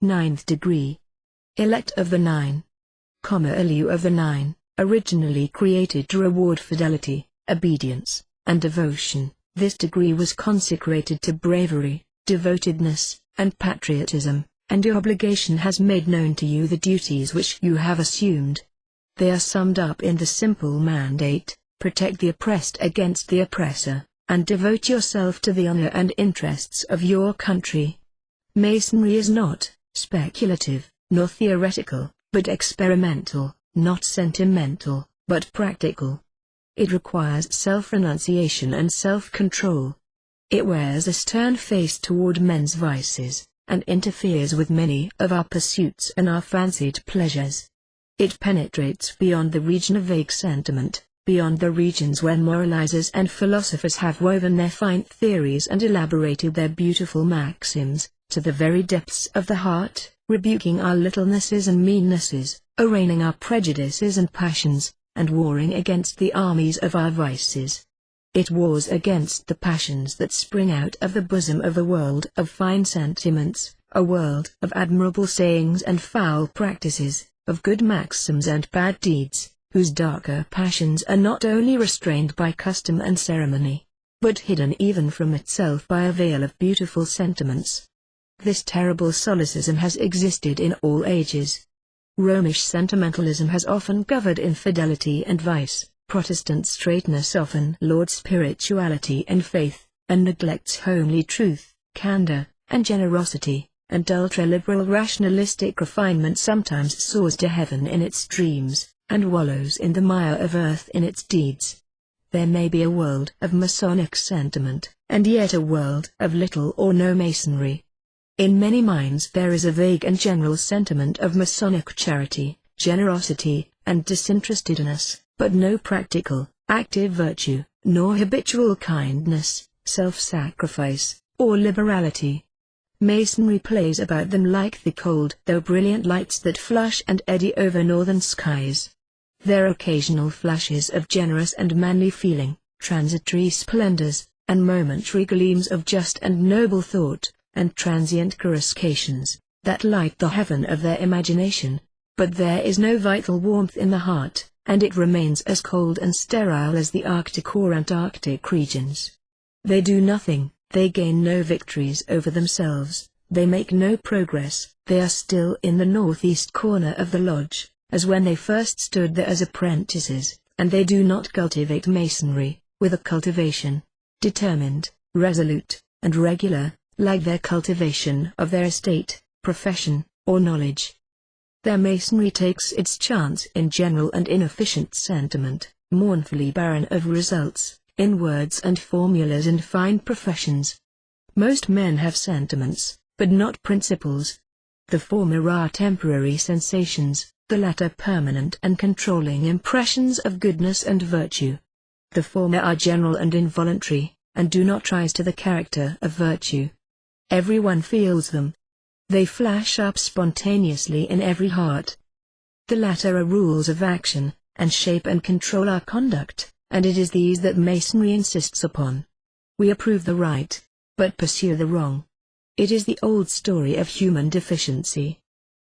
Ninth degree. Elect of the Nine. Elu of the Nine, originally created to reward fidelity, obedience, and devotion. This degree was consecrated to bravery, devotedness, and patriotism, and your obligation has made known to you the duties which you have assumed. They are summed up in the simple mandate: protect the oppressed against the oppressor, and devote yourself to the honor and interests of your country. Masonry is not speculative, nor theoretical, but experimental, not sentimental, but practical. It requires self-renunciation and self-control. It wears a stern face toward men's vices, and interferes with many of our pursuits and our fancied pleasures. It penetrates beyond the region of vague sentiment, beyond the regions where moralizers and philosophers have woven their fine theories and elaborated their beautiful maxims, to the very depths of the heart, rebuking our littlenesses and meannesses, arraigning our prejudices and passions, and warring against the armies of our vices. It wars against the passions that spring out of the bosom of a world of fine sentiments, a world of admirable sayings and foul practices, of good maxims and bad deeds, whose darker passions are not only restrained by custom and ceremony, but hidden even from itself by a veil of beautiful sentiments. This terrible solecism has existed in all ages. Romish sentimentalism has often governed infidelity and vice. Protestant straightness often lauds spirituality and faith, and neglects homely truth, candor, and generosity, and ultra-liberal rationalistic refinement sometimes soars to heaven in its dreams, and wallows in the mire of earth in its deeds. There may be a world of Masonic sentiment, and yet a world of little or no Masonry. In many minds there is a vague and general sentiment of Masonic charity, generosity, and disinterestedness, but no practical, active virtue, nor habitual kindness, self-sacrifice, or liberality. Masonry plays about them like the cold though brilliant lights that flush and eddy over northern skies. Their occasional flashes of generous and manly feeling, transitory splendors, and momentary gleams of just and noble thought, and transient coruscations, that light the heaven of their imagination, but there is no vital warmth in the heart, and it remains as cold and sterile as the Arctic or Antarctic regions. They do nothing, they gain no victories over themselves, they make no progress, they are still in the northeast corner of the lodge, as when they first stood there as apprentices, and they do not cultivate Masonry, with a cultivation, determined, resolute, and regular, like their cultivation of their estate, profession, or knowledge. Their Masonry takes its chance in general and inefficient sentiment, mournfully barren of results, in words and formulas and fine professions. Most men have sentiments, but not principles. The former are temporary sensations, the latter permanent and controlling impressions of goodness and virtue. The former are general and involuntary, and do not rise to the character of virtue. Everyone feels them. They flash up spontaneously in every heart. The latter are rules of action, and shape and control our conduct, and it is these that Masonry insists upon. We approve the right, but pursue the wrong. It is the old story of human deficiency.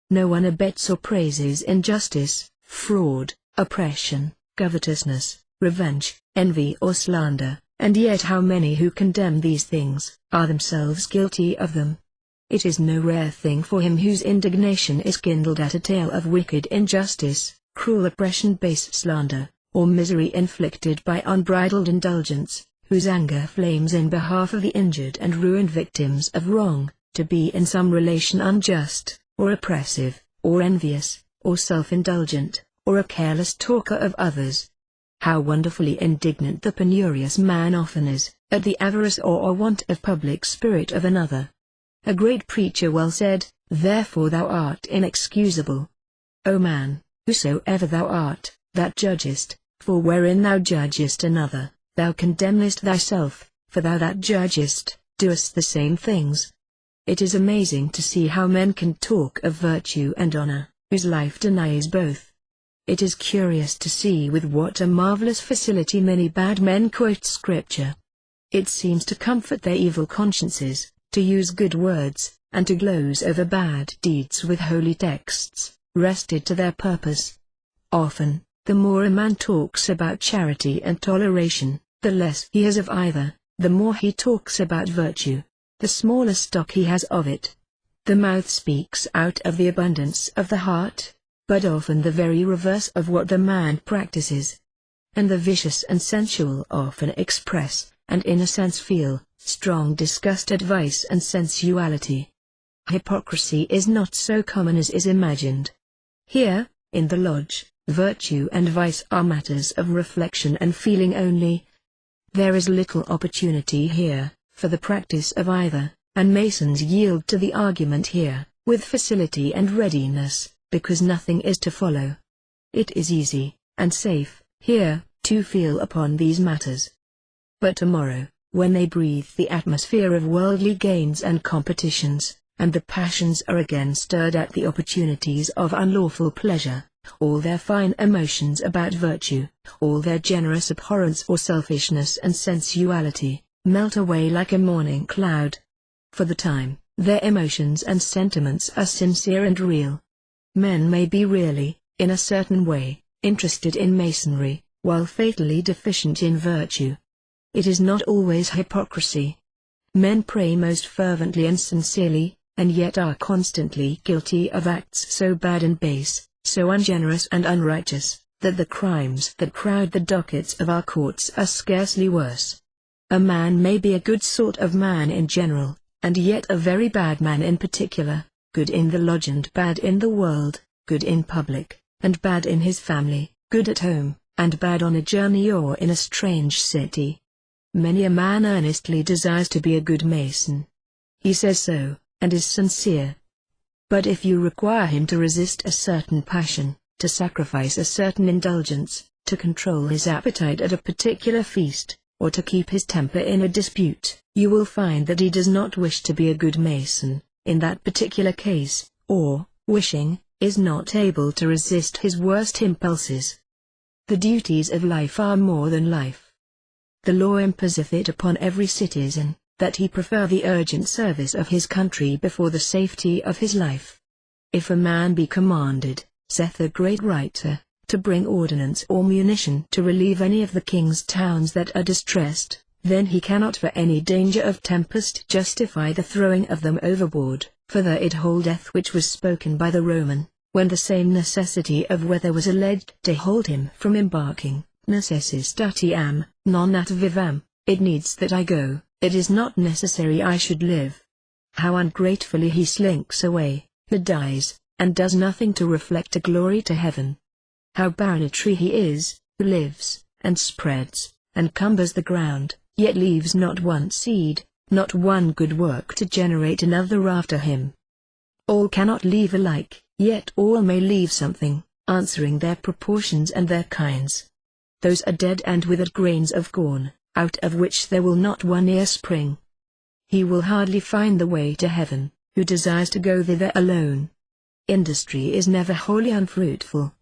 No one abets or praises injustice, fraud, oppression, covetousness, revenge, envy or slander, and yet how many who condemn these things, are themselves guilty of them. It is no rare thing for him whose indignation is kindled at a tale of wicked injustice, cruel oppression, base slander, or misery inflicted by unbridled indulgence, whose anger flames in behalf of the injured and ruined victims of wrong, to be in some relation unjust, or oppressive, or envious, or self-indulgent, or a careless talker of others. How wonderfully indignant the penurious man often is, at the avarice or want of public spirit of another. A great preacher well said, "Therefore thou art inexcusable. O man, whosoever thou art, that judgest, for wherein thou judgest another, thou condemnest thyself, for thou that judgest, doest the same things." It is amazing to see how men can talk of virtue and honor, whose life denies both. It is curious to see with what a marvelous facility many bad men quote scripture. It seems to comfort their evil consciences, to use good words, and to gloze over bad deeds with holy texts, wrested to their purpose. Often, the more a man talks about charity and toleration, the less he has of either, the more he talks about virtue, the smaller stock he has of it. The mouth speaks out of the abundance of the heart, but often the very reverse of what the man practices. And the vicious and sensual often express, and in a sense feel, strong disgust at vice and sensuality. Hypocrisy is not so common as is imagined. Here, in the lodge, virtue and vice are matters of reflection and feeling only. There is little opportunity here for the practice of either, and Masons yield to the argument here, with facility and readiness, because nothing is to follow. It is easy, and safe, here, to feel upon these matters. But tomorrow, when they breathe the atmosphere of worldly gains and competitions, and the passions are again stirred at the opportunities of unlawful pleasure, all their fine emotions about virtue, all their generous abhorrence for selfishness and sensuality, melt away like a morning cloud. For the time, their emotions and sentiments are sincere and real. Men may be really, in a certain way, interested in Masonry, while fatally deficient in virtue. It is not always hypocrisy. Men pray most fervently and sincerely, and yet are constantly guilty of acts so bad and base, so ungenerous and unrighteous, that the crimes that crowd the dockets of our courts are scarcely worse. A man may be a good sort of man in general, and yet a very bad man in particular, good in the lodge and bad in the world, good in public, and bad in his family, good at home, and bad on a journey or in a strange city. Many a man earnestly desires to be a good Mason. He says so, and is sincere. But if you require him to resist a certain passion, to sacrifice a certain indulgence, to control his appetite at a particular feast, or to keep his temper in a dispute, you will find that he does not wish to be a good Mason, in that particular case, or, wishing, is not able to resist his worst impulses. The duties of life are more than life. The law imposeth it upon every citizen, that he prefer the urgent service of his country before the safety of his life. If a man be commanded, saith the great writer, to bring ordnance or munition to relieve any of the king's towns that are distressed, then he cannot for any danger of tempest justify the throwing of them overboard, for there it holdeth which was spoken by the Roman, when the same necessity of weather was alleged to hold him from embarking, necessis statiam, non nat vivam, it needs that I go, it is not necessary I should live. How ungratefully he slinks away, who dies, and does nothing to reflect a glory to heaven. How barren a tree he is, who lives, and spreads, and cumbers the ground, yet leaves not one seed, not one good work to generate another after him. All cannot leave alike, yet all may leave something, answering their proportions and their kinds. Those are dead and withered grains of corn, out of which there will not one ear spring. He will hardly find the way to heaven, who desires to go thither alone. Industry is never wholly unfruitful.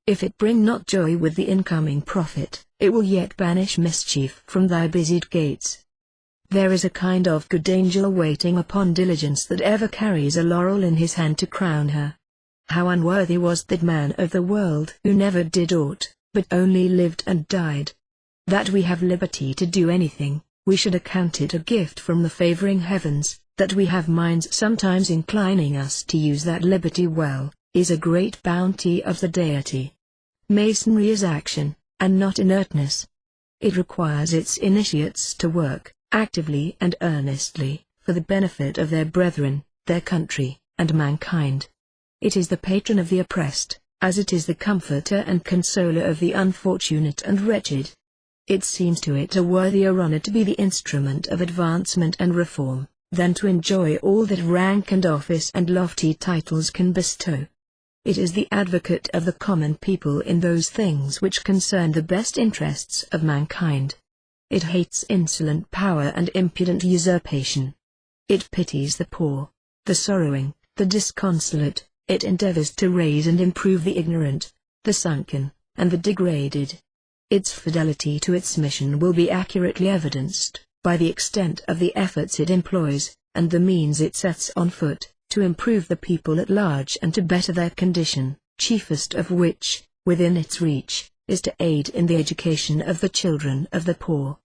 If it bring not joy with the incoming profit, it will yet banish mischief from thy busied gates. There is a kind of good angel waiting upon diligence that ever carries a laurel in his hand to crown her. How unworthy was that man of the world who never did aught, but only lived and died. That we have liberty to do anything, we should account it a gift from the favoring heavens. That we have minds sometimes inclining us to use that liberty well, is a great bounty of the deity. Masonry is action, and not inertness. It requires its initiates to work, actively and earnestly, for the benefit of their brethren, their country, and mankind. It is the patron of the oppressed, as it is the comforter and consoler of the unfortunate and wretched. It seems to it a worthier honor to be the instrument of advancement and reform, than to enjoy all that rank and office and lofty titles can bestow. It is the advocate of the common people in those things which concern the best interests of mankind. It hates insolent power and impudent usurpation. It pities the poor, the sorrowing, the disconsolate. It endeavors to raise and improve the ignorant, the sunken, and the degraded. Its fidelity to its mission will be accurately evidenced by the extent of the efforts it employs, and the means it sets on foot, to improve the people at large and to better their condition, chiefest of which, within its reach, is to aid in the education of the children of the poor.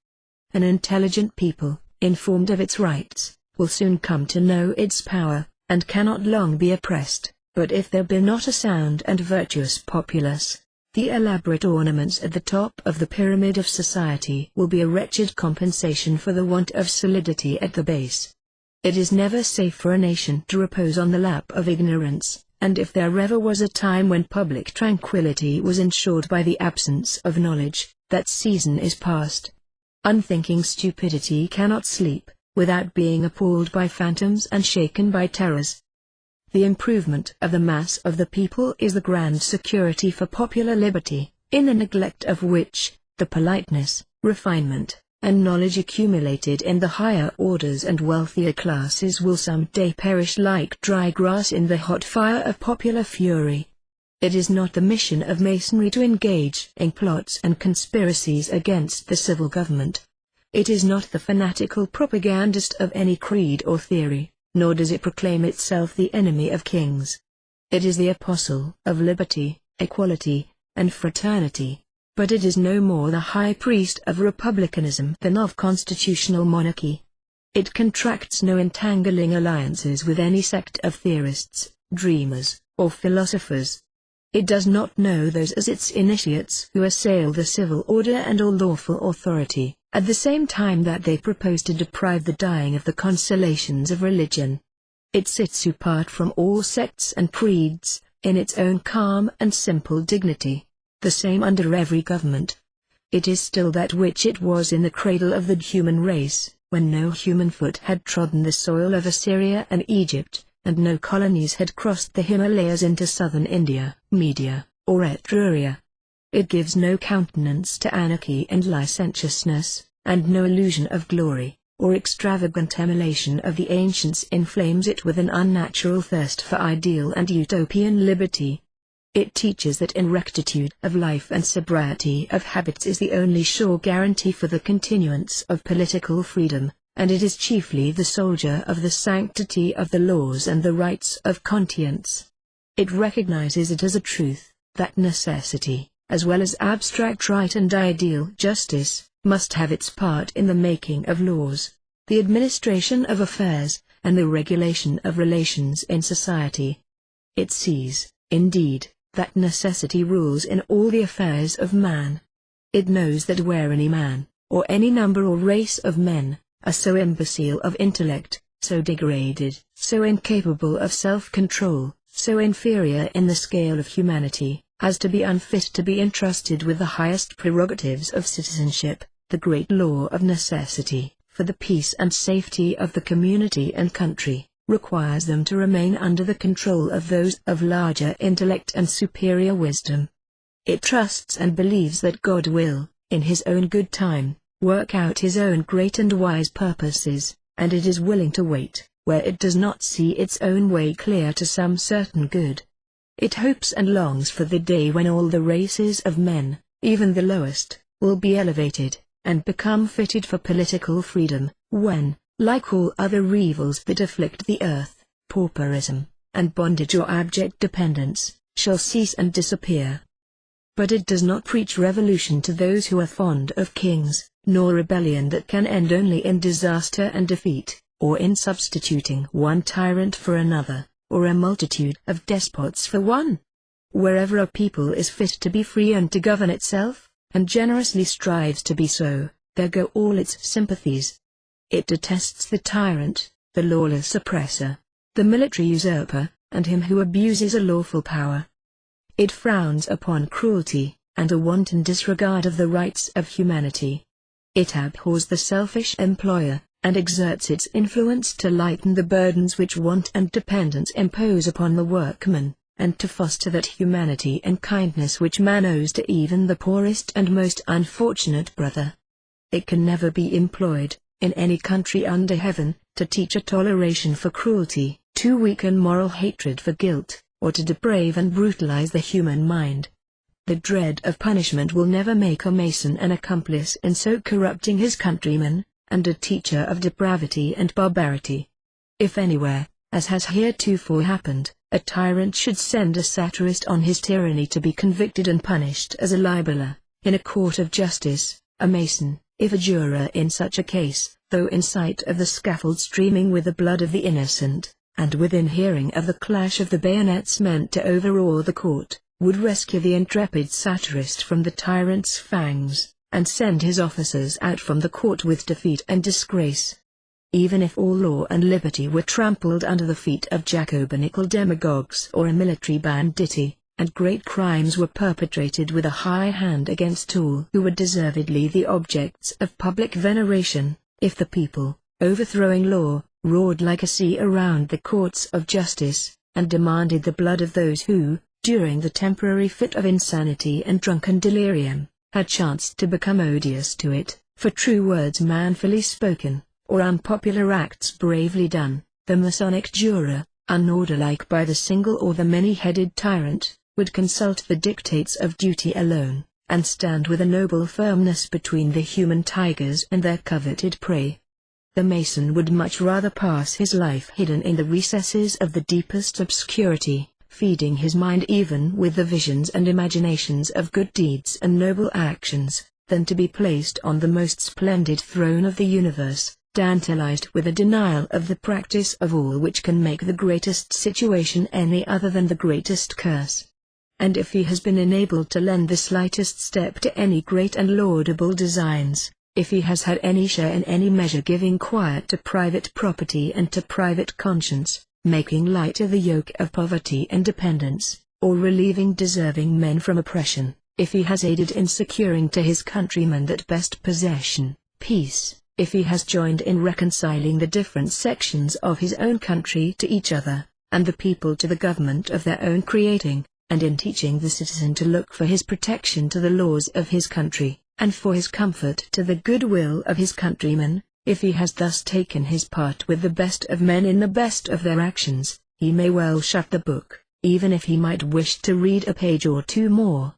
An intelligent people, informed of its rights, will soon come to know its power, and cannot long be oppressed. But if there be not a sound and virtuous populace, the elaborate ornaments at the top of the pyramid of society will be a wretched compensation for the want of solidity at the base. It is never safe for a nation to repose on the lap of ignorance, and if there ever was a time when public tranquility was ensured by the absence of knowledge, that season is past. Unthinking stupidity cannot sleep, without being appalled by phantoms and shaken by terrors. The improvement of the mass of the people is the grand security for popular liberty, in the neglect of which, the politeness, refinement, and knowledge accumulated in the higher orders and wealthier classes will some day perish like dry grass in the hot fire of popular fury. It is not the mission of Masonry to engage in plots and conspiracies against the civil government. It is not the fanatical propagandist of any creed or theory, nor does it proclaim itself the enemy of kings. It is the apostle of liberty, equality, and fraternity, but it is no more the high priest of republicanism than of constitutional monarchy. It contracts no entangling alliances with any sect of theorists, dreamers, or philosophers. It does not know those as its initiates who assail the civil order and all lawful authority, at the same time that they propose to deprive the dying of the consolations of religion. It sits apart from all sects and creeds, in its own calm and simple dignity, the same under every government. It is still that which it was in the cradle of the human race, when no human foot had trodden the soil of Assyria and Egypt, and no colonies had crossed the Himalayas into southern India, Media, or Etruria. It gives no countenance to anarchy and licentiousness, and no illusion of glory, or extravagant emulation of the ancients inflames it with an unnatural thirst for ideal and utopian liberty. It teaches that in rectitude of life and sobriety of habits is the only sure guarantee for the continuance of political freedom, and it is chiefly the soldier of the sanctity of the laws and the rights of conscience. It recognizes it as a truth, that necessity, as well as abstract right and ideal justice, must have its part in the making of laws, the administration of affairs, and the regulation of relations in society. It sees, indeed, that necessity rules in all the affairs of man. It knows that where any man, or any number or race of men, are so imbecile of intellect, so degraded, so incapable of self-control, so inferior in the scale of humanity, as to be unfit to be entrusted with the highest prerogatives of citizenship, the great law of necessity, for the peace and safety of the community and country, requires them to remain under the control of those of larger intellect and superior wisdom. It trusts and believes that God will, in His own good time, work out His own great and wise purposes, and it is willing to wait, where it does not see its own way clear to some certain good. It hopes and longs for the day when all the races of men, even the lowest, will be elevated, and become fitted for political freedom, when, like all other evils that afflict the earth, pauperism, and bondage or abject dependence, shall cease and disappear. But it does not preach revolution to those who are fond of kings, nor rebellion that can end only in disaster and defeat, or in substituting one tyrant for another, or a multitude of despots for one. Wherever a people is fit to be free and to govern itself, and generously strives to be so, there go all its sympathies. It detests the tyrant, the lawless oppressor, the military usurper, and him who abuses a lawful power. It frowns upon cruelty, and a wanton disregard of the rights of humanity. It abhors the selfish employer, and exerts its influence to lighten the burdens which want and dependence impose upon the workman, and to foster that humanity and kindness which man owes to even the poorest and most unfortunate brother. It can never be employed, in any country under heaven, to teach a toleration for cruelty, to weaken moral hatred for guilt, or to deprave and brutalize the human mind. The dread of punishment will never make a Mason an accomplice in so corrupting his countrymen, and a teacher of depravity and barbarity. if anywhere, as has heretofore happened, a tyrant should send a satirist on his tyranny to be convicted and punished as a libeller, in a court of justice, a Mason, if a juror in such a case, though in sight of the scaffold streaming with the blood of the innocent, and within hearing of the clash of the bayonets meant to overawe the court, would rescue the intrepid satirist from the tyrant's fangs, and send his officers out from the court with defeat and disgrace. Even if all law and liberty were trampled under the feet of Jacobinical demagogues or a military banditti, and great crimes were perpetrated with a high hand against all who were deservedly the objects of public veneration, if the people, overthrowing law, roared like a sea around the courts of justice, and demanded the blood of those who, during the temporary fit of insanity and drunken delirium, had chanced to become odious to it, for true words manfully spoken, or unpopular acts bravely done, the Masonic juror, unawed alike by the single or the many-headed tyrant, would consult the dictates of duty alone, and stand with a noble firmness between the human tigers and their coveted prey. The Mason would much rather pass his life hidden in the recesses of the deepest obscurity, feeding his mind even with the visions and imaginations of good deeds and noble actions, than to be placed on the most splendid throne of the universe, tantalized with a denial of the practice of all which can make the greatest situation any other than the greatest curse. And if he has been enabled to lend the slightest step to any great and laudable designs, if he has had any share in any measure giving quiet to private property and to private conscience, making light of the yoke of poverty and dependence, or relieving deserving men from oppression, if he has aided in securing to his countrymen that best possession, peace, if he has joined in reconciling the different sections of his own country to each other, and the people to the government of their own creating, and in teaching the citizen to look for his protection to the laws of his country, and for his comfort to the good will of his countrymen, if he has thus taken his part with the best of men in the best of their actions, he may well shut the book, even if he might wish to read a page or two more.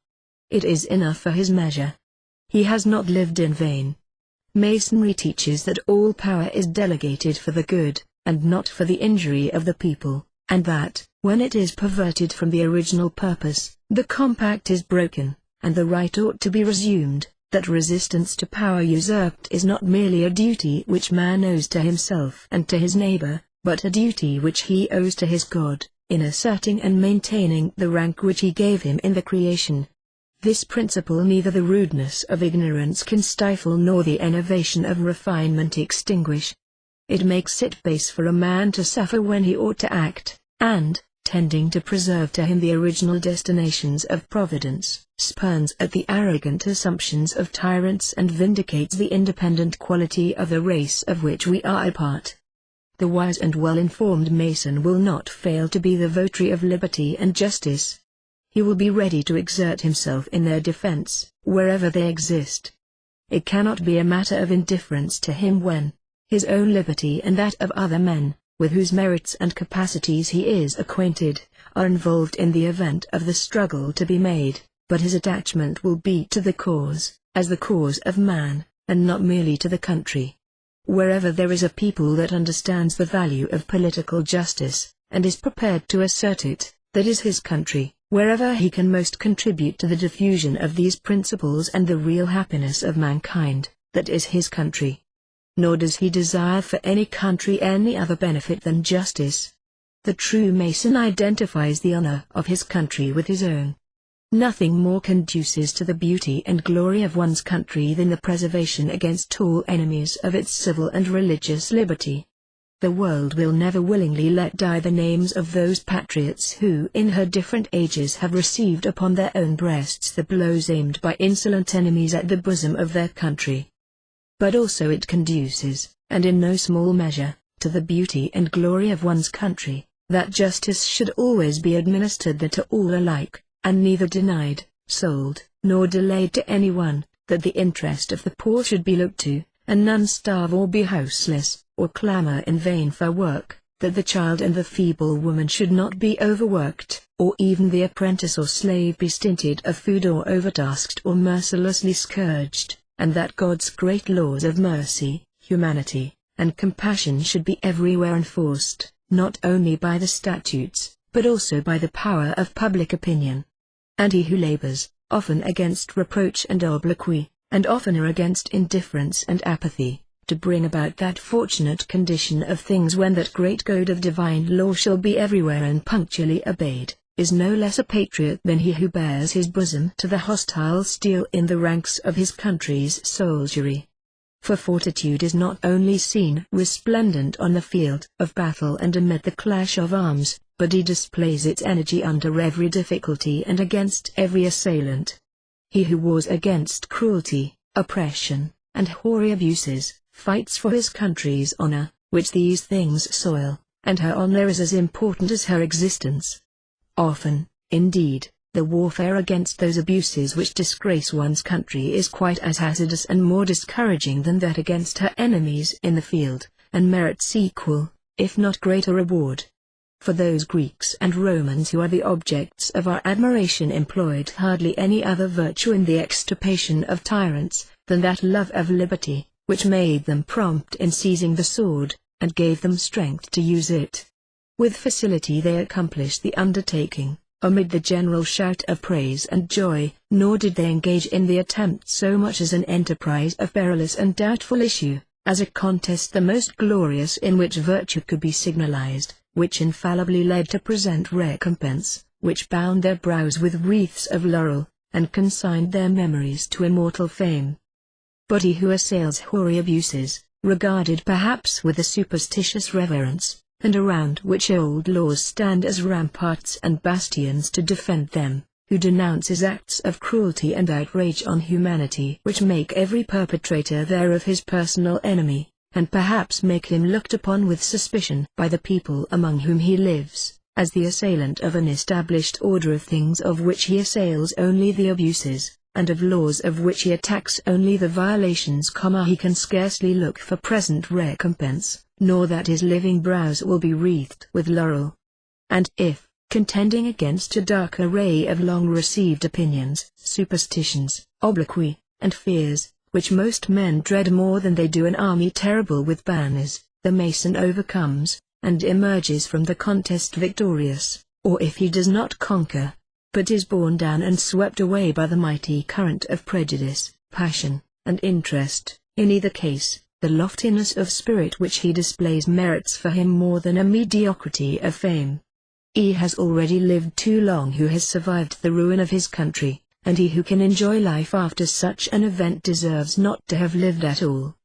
It is enough for his measure. He has not lived in vain. Masonry teaches that all power is delegated for the good, and not for the injury of the people, and that, when it is perverted from the original purpose, the compact is broken, and the right ought to be resumed, that resistance to power usurped is not merely a duty which man owes to himself and to his neighbor, but a duty which he owes to his God, in asserting and maintaining the rank which he gave him in the creation. This principle neither the rudeness of ignorance can stifle nor the enervation of refinement extinguish. It makes it base for a man to suffer when he ought to act, and, tending to preserve to him the original destinations of Providence, spurns at the arrogant assumptions of tyrants and vindicates the independent quality of the race of which we are a part. The wise and well-informed Mason will not fail to be the votary of liberty and justice. He will be ready to exert himself in their defense, wherever they exist. It cannot be a matter of indifference to him when his own liberty and that of other men, with whose merits and capacities he is acquainted, are involved in the event of the struggle to be made, but his attachment will be to the cause, as the cause of man, and not merely to the country. Wherever there is a people that understands the value of political justice, and is prepared to assert it, that is his country. Wherever he can most contribute to the diffusion of these principles and the real happiness of mankind, that is his country. Nor does he desire for any country any other benefit than justice. The true Mason identifies the honor of his country with his own. Nothing more conduces to the beauty and glory of one's country than the preservation against all enemies of its civil and religious liberty. The world will never willingly let die the names of those patriots who in her different ages have received upon their own breasts the blows aimed by insolent enemies at the bosom of their country. But also it conduces, and in no small measure, to the beauty and glory of one's country, that justice should always be administered there to all alike, and neither denied, sold, nor delayed to anyone, that the interest of the poor should be looked to, and none starve or be houseless, or clamor in vain for work, that the child and the feeble woman should not be overworked, or even the apprentice or slave be stinted of food or overtasked or mercilessly scourged, and that God's great laws of mercy, humanity, and compassion should be everywhere enforced, not only by the statutes, but also by the power of public opinion. And he who labors, often against reproach and obloquy, and oftener against indifference and apathy, to bring about that fortunate condition of things when that great code of divine law shall be everywhere and punctually obeyed, is no less a patriot than he who bares his bosom to the hostile steel in the ranks of his country's soldiery. For fortitude is not only seen resplendent on the field of battle and amid the clash of arms, but he displays its energy under every difficulty and against every assailant. He who wars against cruelty, oppression, and hoary abuses, fights for his country's honor, which these things soil, and her honor is as important as her existence. Often, indeed, the warfare against those abuses which disgrace one's country is quite as hazardous and more discouraging than that against her enemies in the field, and merits equal, if not greater reward. For those Greeks and Romans who are the objects of our admiration employed hardly any other virtue in the extirpation of tyrants, than that love of liberty, which made them prompt in seizing the sword, and gave them strength to use it. With facility they accomplished the undertaking, amid the general shout of praise and joy, nor did they engage in the attempt so much as an enterprise of perilous and doubtful issue, as a contest the most glorious in which virtue could be signalized, which infallibly led to present recompense, which bound their brows with wreaths of laurel, and consigned their memories to immortal fame. But he who assails hoary abuses, regarded perhaps with a superstitious reverence, and around which old laws stand as ramparts and bastions to defend them, who denounces acts of cruelty and outrage on humanity which make every perpetrator thereof his personal enemy, and perhaps make him looked upon with suspicion by the people among whom he lives, as the assailant of an established order of things of which he assails only the abuses, and of laws of which he attacks only the violations. He can scarcely look for present recompense, nor that his living brows will be wreathed with laurel. And if, contending against a dark array of long-received opinions, superstitions, obloquy, and fears, which most men dread more than they do an army terrible with banners, the Mason overcomes, and emerges from the contest victorious, or if he does not conquer, but is borne down and swept away by the mighty current of prejudice, passion, and interest, in either case, the loftiness of spirit which he displays merits for him more than a mediocrity of fame. He has already lived too long who has survived the ruin of his country, and he who can enjoy life after such an event deserves not to have lived at all.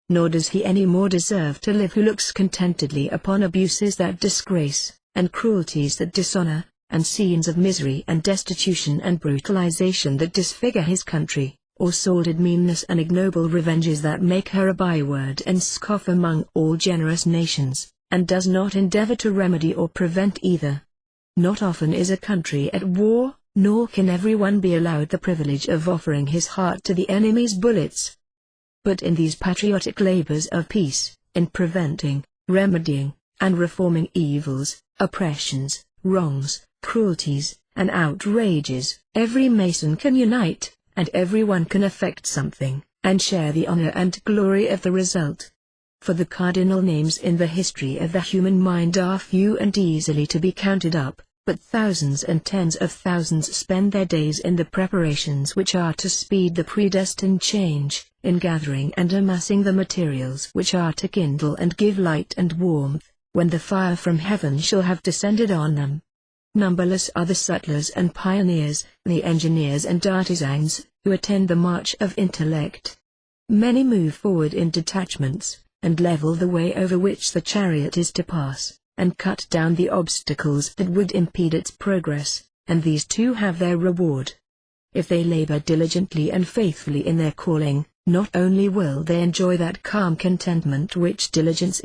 Nor does he any more deserve to live who looks contentedly upon abuses that disgrace, and cruelties that dishonor, and scenes of misery and destitution and brutalization that disfigure his country, or sordid meanness and ignoble revenges that make her a byword and scoff among all generous nations, and does not endeavor to remedy or prevent either. Not often is a country at war, nor can everyone be allowed the privilege of offering his heart to the enemy's bullets. But in these patriotic labors of peace, in preventing, remedying, and reforming evils, oppressions, wrongs, cruelties, and outrages, every Mason can unite, and everyone can effect something, and share the honor and glory of the result. For the cardinal names in the history of the human mind are few and easily to be counted up, but thousands and tens of thousands spend their days in the preparations which are to speed the predestined change, in gathering and amassing the materials which are to kindle and give light and warmth, when the fire from heaven shall have descended on them. Numberless are the settlers and pioneers, the engineers and artisans, who attend the march of intellect. Many move forward in detachments, and level the way over which the chariot is to pass, and cut down the obstacles that would impede its progress, and these too have their reward. If they labor diligently and faithfully in their calling, not only will they enjoy that calm contentment which diligence